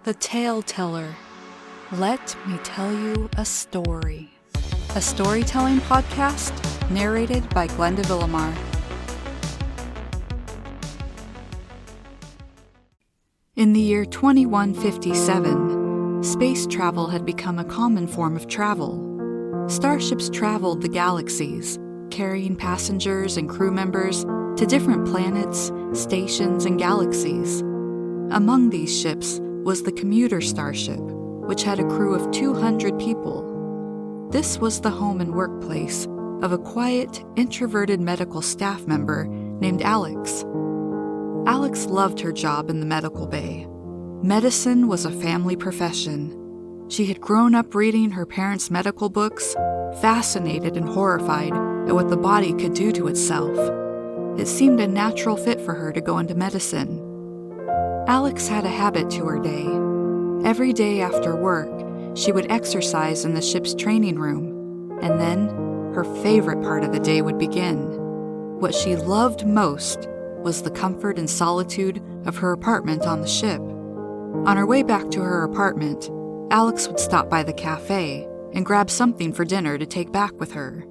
The Tale Teller. Let me tell you a story. A storytelling podcast narrated by Glenda Villamar. In the year 2157, space travel had become a common form of travel. Starships traveled the galaxies, carrying passengers and crew members to different planets, stations, and galaxies. Among these ships was the commuter starship, which had a crew of 200 people. This was the home and workplace of a quiet, introverted medical staff member named Alex. Alex loved her job in the medical bay. Medicine was a family profession. She had grown up reading her parents' medical books, fascinated and horrified at what the body could do to itself. It seemed a natural fit for her to go into medicine. Alex had a habit to her day. Every day after work, she would exercise in the ship's training room, and then her favorite part of the day would begin. What she loved most was the comfort and solitude of her apartment on the ship. On her way back to her apartment, Alex would stop by the cafe and grab something for dinner to take back with her.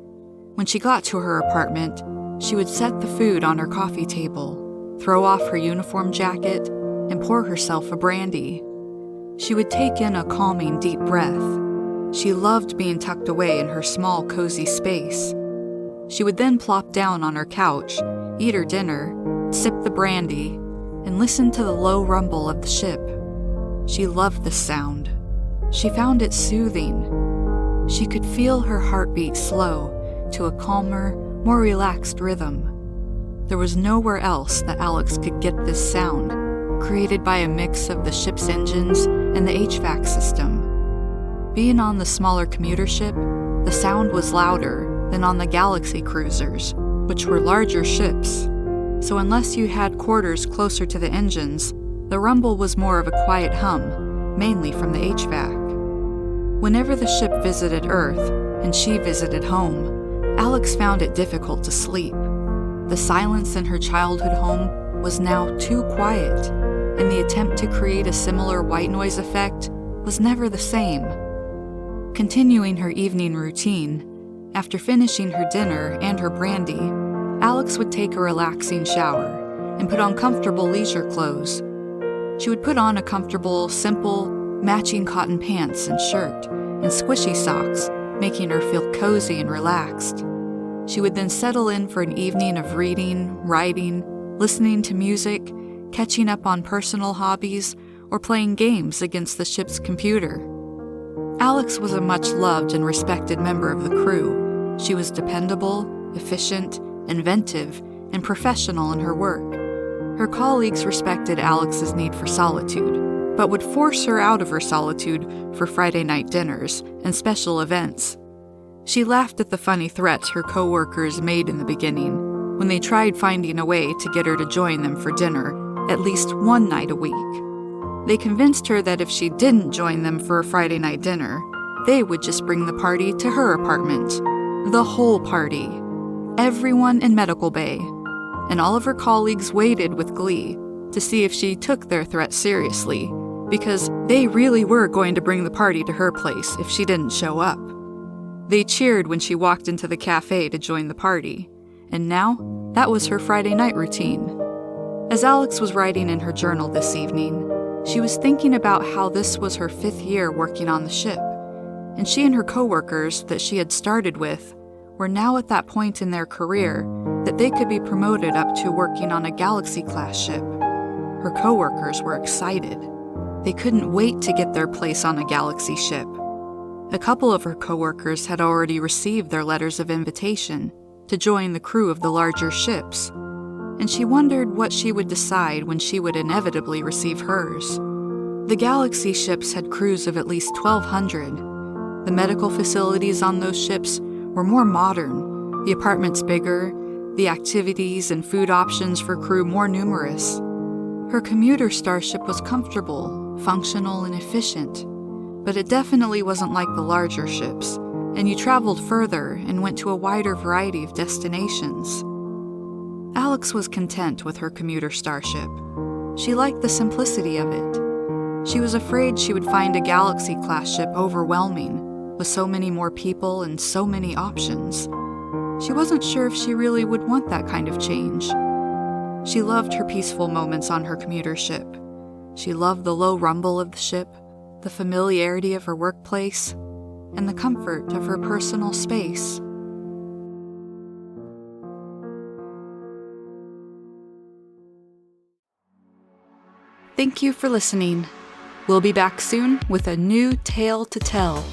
When she got to her apartment, she would set the food on her coffee table, throw off her uniform jacket, and pour herself a brandy. She would take in a calming, deep breath. She loved being tucked away in her small, cozy space. She would then plop down on her couch, eat her dinner, sip the brandy, and listen to the low rumble of the ship. She loved the sound. She found it soothing. She could feel her heartbeat slow to a calmer, more relaxed rhythm. There was nowhere else that Alex could get this sound, created by a mix of the ship's engines and the HVAC system. Being on the smaller commuter ship, the sound was louder than on the Galaxy cruisers, which were larger ships. So unless you had quarters closer to the engines, the rumble was more of a quiet hum, mainly from the HVAC. Whenever the ship visited Earth, and she visited home, Alex found it difficult to sleep. The silence in her childhood home was now too quiet, and the attempt to create a similar white noise effect was never the same. Continuing her evening routine, after finishing her dinner and her brandy, Alex would take a relaxing shower and put on comfortable leisure clothes. She would put on a comfortable, simple, matching cotton pants and shirt and squishy socks, making her feel cozy and relaxed. She would then settle in for an evening of reading, writing, listening to music, catching up on personal hobbies, or playing games against the ship's computer. Alex was a much loved and respected member of the crew. She was dependable, efficient, inventive, and professional in her work. Her colleagues respected Alex's need for solitude, but would force her out of her solitude for Friday night dinners and special events. She laughed at the funny threats her coworkers made in the beginning when they tried finding a way to get her to join them for dinner at least one night a week. They convinced her that if she didn't join them for a Friday night dinner, they would just bring the party to her apartment. The whole party. Everyone in Medical Bay. And all of her colleagues waited with glee to see if she took their threat seriously, because they really were going to bring the party to her place if she didn't show up. They cheered when she walked into the cafe to join the party, and now that was her Friday night routine. As Alex was writing in her journal this evening, she was thinking about how this was her 5th year working on the ship, and she and her coworkers that she had started with were now at that point in their career that they could be promoted up to working on a Galaxy-class ship. Her coworkers were excited. They couldn't wait to get their place on a Galaxy ship. A couple of her coworkers had already received their letters of invitation to join the crew of the larger ships, and she wondered what she would decide when she would inevitably receive hers. The Galaxy ships had crews of at least 1,200. The medical facilities on those ships were more modern, the apartments bigger, the activities and food options for crew more numerous. Her commuter starship was comfortable, functional, and efficient, but it definitely wasn't like the larger ships, and you traveled further and went to a wider variety of destinations. Alex was content with her commuter starship. She liked the simplicity of it. She was afraid she would find a Galaxy-class ship overwhelming, with so many more people and so many options. She wasn't sure if she really would want that kind of change. She loved her peaceful moments on her commuter ship. She loved the low rumble of the ship, the familiarity of her workplace, and the comfort of her personal space. Thank you for listening. We'll be back soon with a new tale to tell.